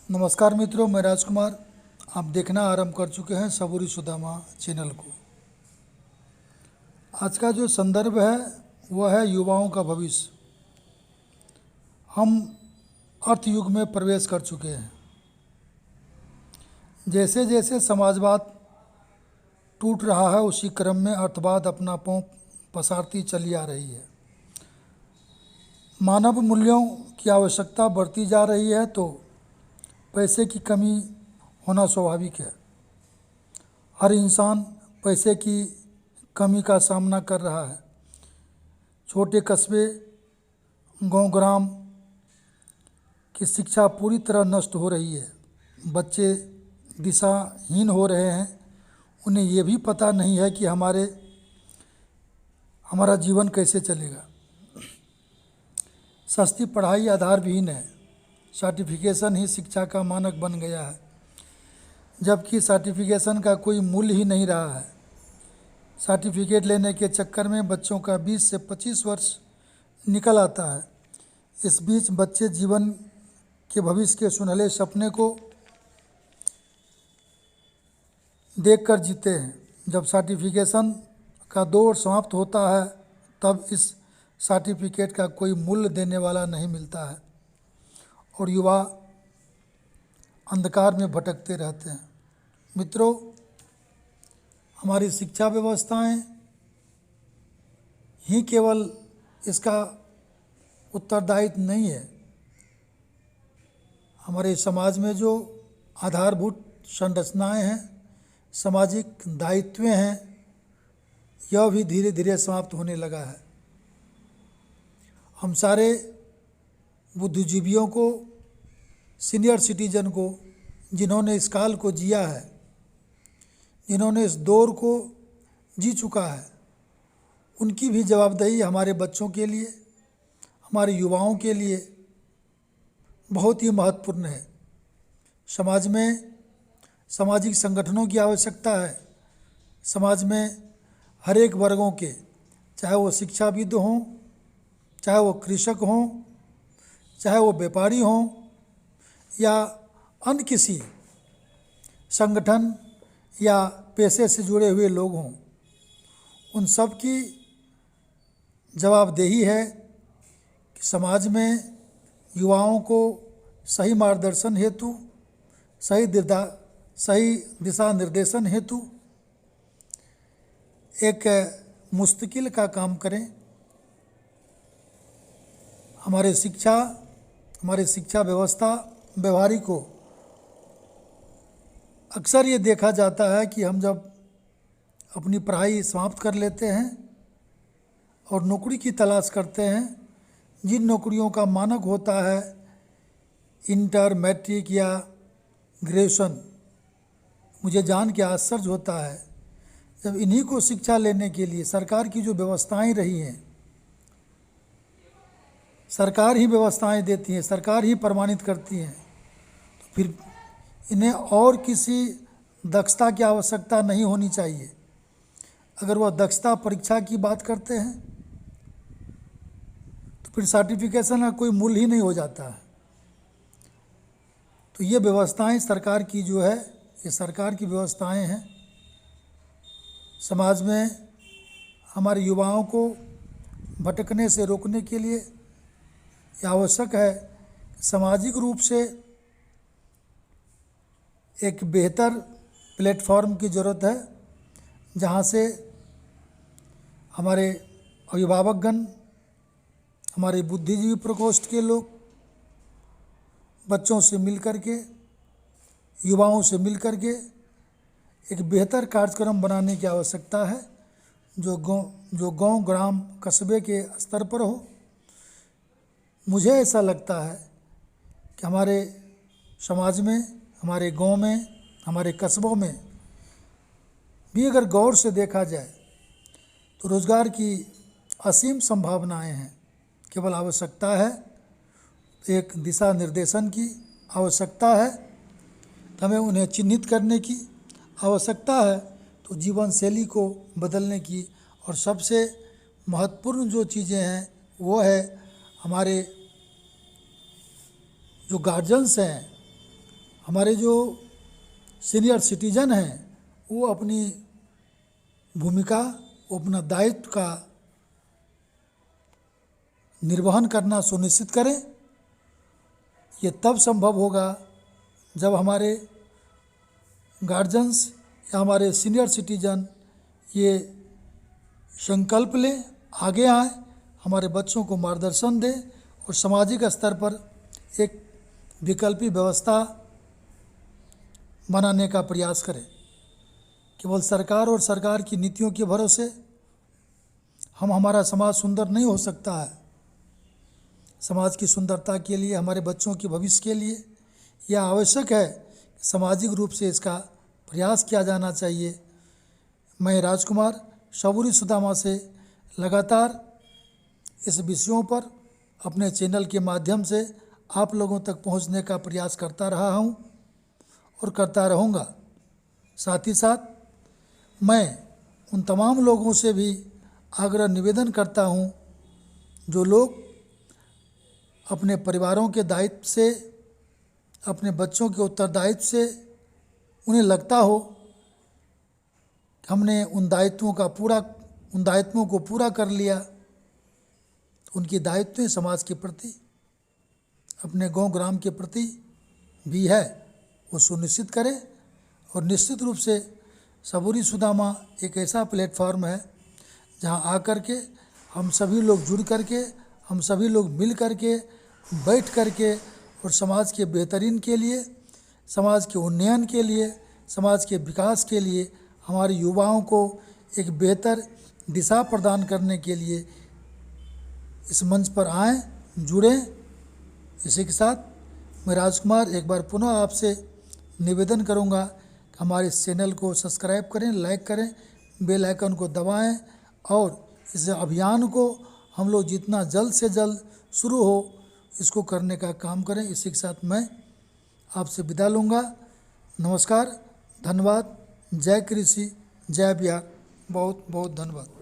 नमस्कार मित्रों, मैं राजकुमार। आप देखना आरंभ कर चुके हैं सबूरी सुदामा चैनल को। आज का जो संदर्भ है वह है युवाओं का भविष्य। हम अर्थ युग में प्रवेश कर चुके हैं। जैसे जैसे समाजवाद टूट रहा है उसी क्रम में अर्थवाद अपना पांव पसारती चली आ रही है। मानव मूल्यों की आवश्यकता बढ़ती जा रही है तो पैसे की कमी होना स्वाभाविक है। हर इंसान पैसे की कमी का सामना कर रहा है। छोटे कस्बे, गांव ग्राम की शिक्षा पूरी तरह नष्ट हो रही है। बच्चे दिशाहीन हो रहे हैं। उन्हें ये भी पता नहीं है कि हमारा जीवन कैसे चलेगा। सस्ती पढ़ाई आधारविहीन है। सर्टिफिकेशन ही शिक्षा का मानक बन गया है, जबकि सर्टिफिकेशन का कोई मूल्य ही नहीं रहा है। सर्टिफिकेट लेने के चक्कर में बच्चों का 20 से 25 वर्ष निकल आता है। इस बीच बच्चे जीवन के भविष्य के सुनहले सपने को देखकर जीते हैं। जब सर्टिफिकेशन का दौर समाप्त होता है तब इस सर्टिफिकेट का कोई मूल्य देने वाला नहीं मिलता है और युवा अंधकार में भटकते रहते हैं। मित्रों, हमारी शिक्षा व्यवस्थाएं ही केवल इसका उत्तरदायित्व नहीं है। हमारे समाज में जो आधारभूत संरचनाएं हैं, सामाजिक दायित्वें हैं, यह भी धीरे धीरे समाप्त होने लगा है। हम सारे बुद्धिजीवियों को, सीनियर सिटीजन को, जिन्होंने इस काल को जिया है, जिन्होंने इस दौर को जी चुका है, उनकी भी जवाबदेही हमारे बच्चों के लिए, हमारे युवाओं के लिए बहुत ही महत्वपूर्ण है। समाज में सामाजिक संगठनों की आवश्यकता है। समाज में हर एक वर्गों के, चाहे वो शिक्षाविद हों, चाहे वो कृषक हों, चाहे वो व्यापारी हों या अन्य किसी संगठन या पेशे से जुड़े हुए लोग हों, उन सब की जवाबदेही है कि समाज में युवाओं को सही मार्गदर्शन हेतु, सही दिशा निर्देशन हेतु एक मुस्तकिल का काम करें। हमारी शिक्षा व्यवस्था व्यवहारिक हो। अक्सर ये देखा जाता है कि हम जब अपनी पढ़ाई समाप्त कर लेते हैं और नौकरी की तलाश करते हैं, जिन नौकरियों का मानक होता है इंटर, मैट्रिक या ग्रेजुएशन, मुझे जान के आश्चर्य होता है जब इन्हीं को शिक्षा लेने के लिए सरकार की जो व्यवस्थाएं रही हैं, सरकार ही व्यवस्थाएं देती हैं, सरकार ही प्रमाणित करती हैं, तो फिर इन्हें और किसी दक्षता की आवश्यकता नहीं होनी चाहिए। अगर वह दक्षता परीक्षा की बात करते हैं तो फिर सर्टिफिकेशन का कोई मूल्य ही नहीं हो जाता है। तो ये व्यवस्थाएं सरकार की जो है, ये सरकार की व्यवस्थाएं हैं। समाज में हमारे युवाओं को भटकने से रोकने के लिए यह आवश्यक है कि सामाजिक रूप से एक बेहतर प्लेटफॉर्म की ज़रूरत है, जहाँ से हमारे अभिभावकगण, हमारे बुद्धिजीवी प्रकोष्ठ के लोग बच्चों से मिल कर के, युवाओं से मिल कर के एक बेहतर कार्यक्रम बनाने की आवश्यकता है, जो गांव ग्राम कस्बे के स्तर पर हो। मुझे ऐसा लगता है कि हमारे समाज में, हमारे गांव में, हमारे कस्बों में भी अगर गौर से देखा जाए तो रोज़गार की असीम संभावनाएं हैं। केवल आवश्यकता है एक दिशा निर्देशन की आवश्यकता है, हमें उन्हें चिन्हित करने की आवश्यकता है, तो जीवन शैली को बदलने की। और सबसे महत्वपूर्ण जो चीज़ें हैं वो है हमारे जो गार्जियंस हैं, हमारे जो सीनियर सिटीजन हैं वो अपनी भूमिका, अपना दायित्व का निर्वहन करना सुनिश्चित करें। ये तब संभव होगा जब हमारे गार्जियंस या हमारे सीनियर सिटीजन ये संकल्प लें, आगे आएँ, हमारे बच्चों को मार्गदर्शन दें और सामाजिक स्तर पर एक विकल्पी व्यवस्था बनाने का प्रयास करें। केवल सरकार और सरकार की नीतियों के भरोसे हमारा समाज सुंदर नहीं हो सकता है। समाज की सुंदरता के लिए, हमारे बच्चों के भविष्य के लिए यह आवश्यक है कि सामाजिक रूप से इसका प्रयास किया जाना चाहिए। मैं राजकुमार शबरी सुदामा से लगातार इस विषयों पर अपने चैनल के माध्यम से आप लोगों तक पहुंचने का प्रयास करता रहा हूं और करता रहूंगा। साथ ही साथ मैं उन तमाम लोगों से भी आग्रह निवेदन करता हूं जो लोग अपने परिवारों के दायित्व से, अपने बच्चों के उत्तरदायित्व से उन्हें लगता हो कि हमने उन दायित्वों को पूरा कर लिया, उनकी दायित्व समाज के प्रति, अपने गांव ग्राम के प्रति भी है, वो सुनिश्चित करें। और निश्चित रूप से शबरी सुदामा एक ऐसा प्लेटफॉर्म है जहां आकर के हम सभी लोग जुड़ करके, हम सभी लोग मिल करके, बैठ करके और समाज के बेहतरीन के लिए, समाज के उन्नयन के लिए, समाज के विकास के लिए, हमारे युवाओं को एक बेहतर दिशा प्रदान करने के लिए इस मंच पर आएँ, जुड़ें। इसी के साथ मैं राजकुमार एक बार पुनः आपसे निवेदन करूंगा कि हमारे इस चैनल को सब्सक्राइब करें, लाइक करें, बेल आइकन को दबाएं और इस अभियान को हम लोग जितना जल्द से जल्द शुरू हो इसको करने का काम करें। इसी के साथ मैं आपसे विदा लूँगा। नमस्कार, धन्यवाद, जय कृषि, जय बिहार, बहुत बहुत धन्यवाद।